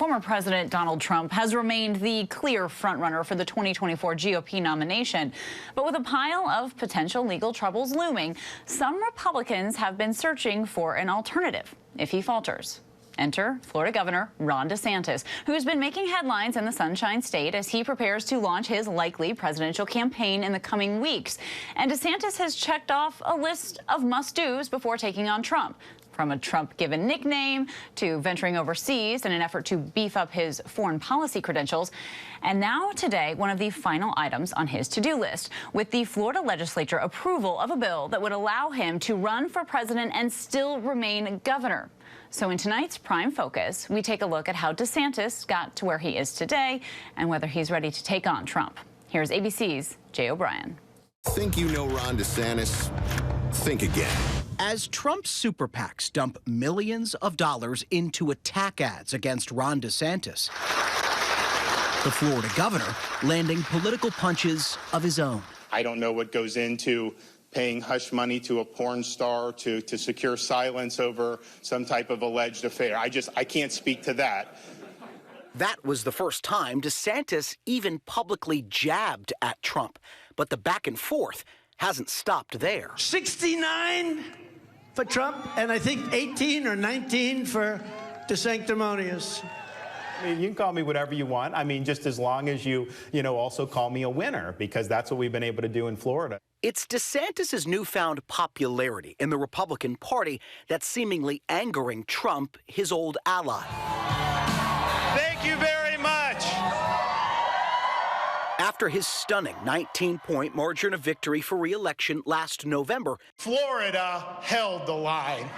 Former President Donald Trump has remained the clear frontrunner for the 2024 GOP nomination. But with a pile of potential legal troubles looming, some Republicans have been searching for an alternative if he falters. Enter Florida Governor Ron DeSantis, who has been making headlines in the Sunshine State as he prepares to launch his likely presidential campaign in the coming weeks. And DeSantis has checked off a list of must-dos before taking on Trump, from a Trump-given nickname to venturing overseas in an effort to beef up his foreign policy credentials. And now today, one of the final items on his to-do list, with the Florida legislature approval of a bill that would allow him to run for president and still remain governor. So in tonight's Prime Focus, we take a look at how DeSantis got to where he is today and whether he's ready to take on Trump. Here's ABC's Jay O'Brien. Think you know Ron DeSantis? Think again. As Trump's super PACs dump millions of dollars into attack ads against Ron DeSantis, the Florida governor landing political punches of his own. I don't know what goes into paying hush money to a porn star to secure silence over some type of alleged affair. I can't speak to that. That was the first time DeSantis even publicly jabbed at Trump. But the back and forth hasn't stopped there. 69 for Trump, and I think 18 or 19 for DeSanctimonious. I mean, you can call me whatever you want. I mean, just as long as you also call me a winner, because that's what we've been able to do in Florida. It's DeSantis' newfound popularity in the Republican Party that's seemingly angering Trump, his old ally. Thank you very much. After his stunning 19-point margin of victory for re-election last November, Florida held the line.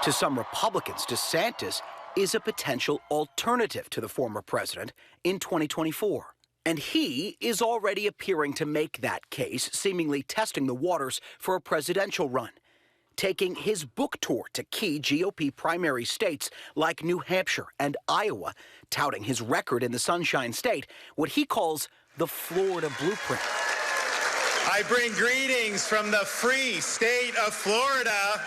To some Republicans, DeSantis is a potential alternative to the former president in 2024. And he is already appearing to make that case, seemingly testing the waters for a presidential run, taking his book tour to key GOP primary states like New Hampshire and Iowa, touting his record in the Sunshine State, what he calls the Florida blueprint. I bring greetings from the free state of Florida.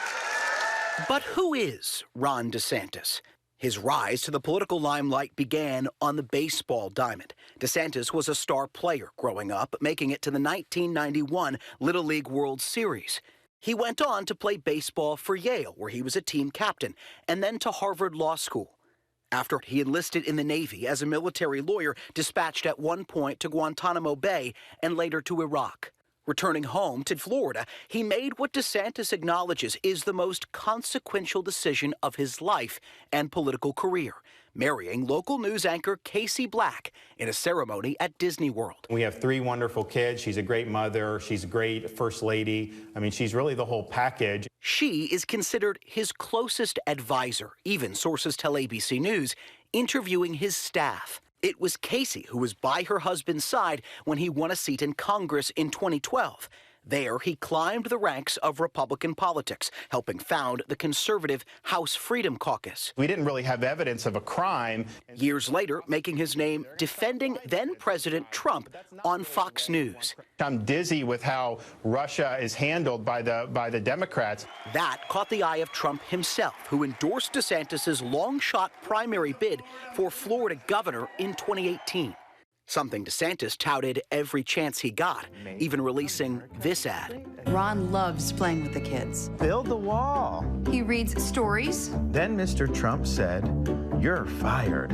But who is Ron DeSantis? His rise to the political limelight began on the baseball diamond. DeSantis was a star player growing up, making it to the 1991 Little League World Series. He went on to play baseball for Yale, where he was a team captain, and then to Harvard Law School. After he enlisted in the Navy as a military lawyer, dispatched at one point to Guantanamo Bay and later to Iraq. Returning home to Florida, he made what DeSantis acknowledges is the most consequential decision of his life and political career, marrying local news anchor Casey Black in a ceremony at Disney World. We have 3 wonderful kids. She's a great mother. She's a great first lady. I mean, she's really the whole package. She is considered his closest advisor, even sources tell ABC News, interviewing his staff. It was Casey who was by her husband's side when he won a seat in Congress in 2012. There, he climbed the ranks of Republican politics, helping found the conservative House Freedom Caucus. We didn't really have evidence of a crime. Years later, making his name defending then-President Trump on Fox News. I'm dizzy with how Russia is handled by the Democrats. That caught the eye of Trump himself, who endorsed DeSantis' long-shot primary bid for Florida governor in 2018. Something DeSantis touted every chance he got, even releasing this ad. Ron loves playing with the kids. Build the wall. He reads stories. Then Mr. Trump said, "You're fired."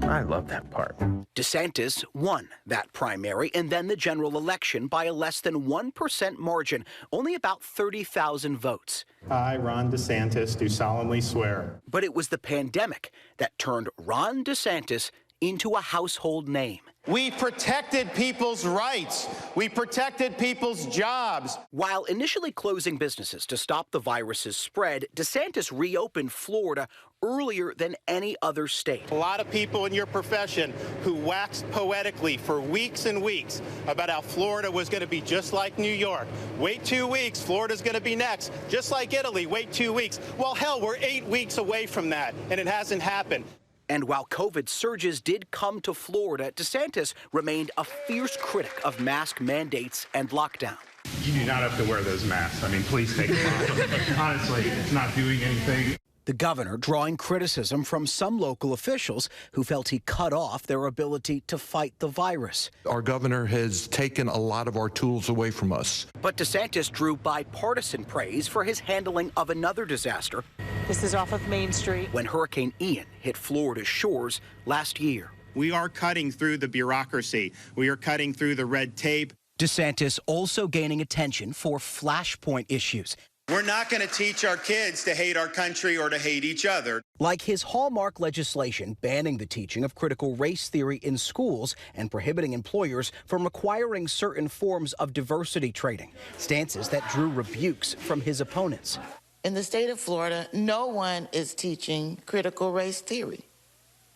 I love that part. DeSantis won that primary and then the general election by a less than 1% margin, only about 30,000 votes. I, Ron DeSantis, do solemnly swear. But it was the pandemic that turned Ron DeSantis into a household name. We protected people's rights. We protected people's jobs. While initially closing businesses to stop the virus's spread, DeSantis reopened Florida earlier than any other state. A lot of people in your profession who waxed poetically for weeks and weeks about how Florida was going to be just like New York. Wait 2 weeks, Florida's going to be next. Just like Italy, wait 2 weeks. Well, hell, we're 8 weeks away from that, and it hasn't happened. And while COVID surges did come to Florida, DeSantis remained a fierce critic of mask mandates and lockdown. You do not have to wear those masks. I mean, please take them off. Honestly, it's not doing anything. The governor drawing criticism from some local officials who felt he cut off their ability to fight the virus. Our governor has taken a lot of our tools away from us. But DeSantis drew bipartisan praise for his handling of another disaster. This is off of Main Street. When Hurricane Ian hit Florida's shores last year. We are cutting through the bureaucracy. We are cutting through the red tape. DeSantis also gaining attention for flashpoint issues. We're not going to teach our kids to hate our country or to hate each other. Like his hallmark legislation banning the teaching of critical race theory in schools and prohibiting employers from requiring certain forms of diversity training. Stances that drew rebukes from his opponents. In the state of Florida, no one is teaching critical race theory.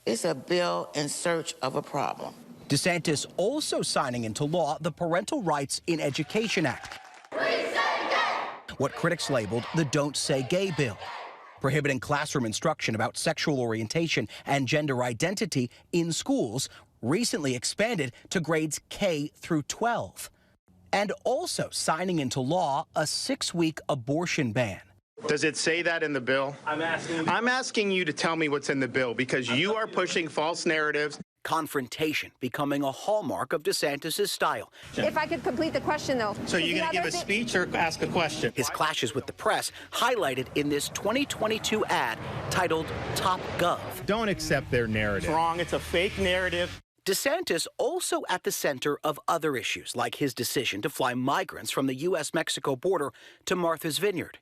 It's a bill in search of a problem. DeSantis also signing into law the Parental Rights in Education Act. What critics labeled the Don't Say Gay bill, prohibiting classroom instruction about sexual orientation and gender identity in schools, recently expanded to grades K through 12. And also signing into law a 6-week abortion ban. Does it say that in the bill? I'm asking you to tell me what's in the bill, because you are pushing false narratives. Confrontation becoming a hallmark of DeSantis' style. If I could complete the question, though. So you're going to give a speech or ask a question? His clashes with the press highlighted in this 2022 ad titled Top Gov. Don't accept their narrative. It's wrong. It's a fake narrative. DeSantis also at the center of other issues, like his decision to fly migrants from the U.S.-Mexico border to Martha's Vineyard,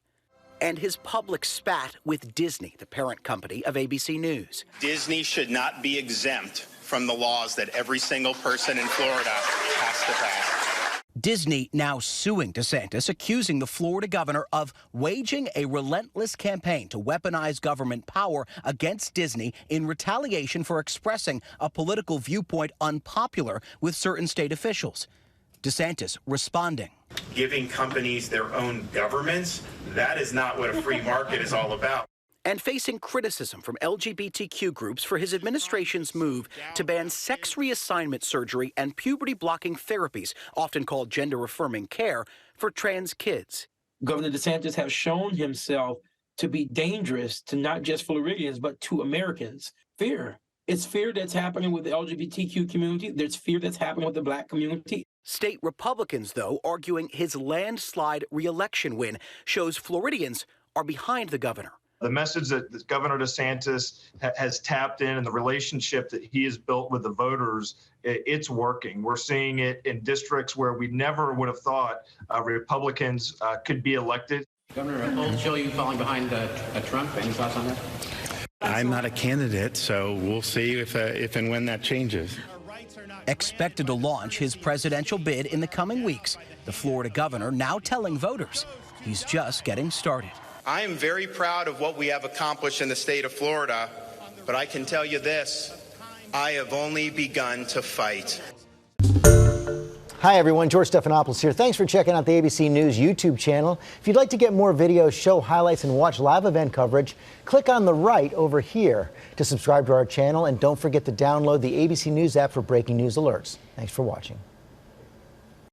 and his public spat with Disney, the parent company of ABC News. Disney should not be exempt from the laws that every single person in Florida has to pass. Disney now suing DeSantis, accusing the Florida governor of waging a relentless campaign to weaponize government power against Disney in retaliation for expressing a political viewpoint unpopular with certain state officials. DeSantis responding. Giving companies their own governments, that is not what a free market is all about. And facing criticism from LGBTQ groups for his administration's move to ban sex reassignment surgery and puberty-blocking therapies, often called gender-affirming care, for trans kids. Governor DeSantis has shown himself to be dangerous to not just Floridians, but to Americans. Fear. It's fear that's happening with the LGBTQ community. There's fear that's happening with the Black community. State Republicans, though, arguing his landslide re-election win shows Floridians are behind the governor. The message that Governor DeSantis has tapped in and the relationship that he has built with the voters, it's working. We're seeing it in districts where we never would have thought Republicans could be elected. Governor, old show you falling behind Trump. Any thoughts on that? I'm not a candidate, so we'll see if and when that changes. Expected to launch his presidential bid in the coming weeks, the Florida governor now telling voters he's just getting started. I am very proud of what we have accomplished in the state of Florida, but I can tell you this, I have only begun to fight. Hi everyone, George Stephanopoulos here. Thanks for checking out the ABC News YouTube channel. If you'd like to get more videos, show highlights, and watch live event coverage, click on the right over here to subscribe to our channel, and don't forget to download the ABC News app for breaking news alerts. Thanks for watching.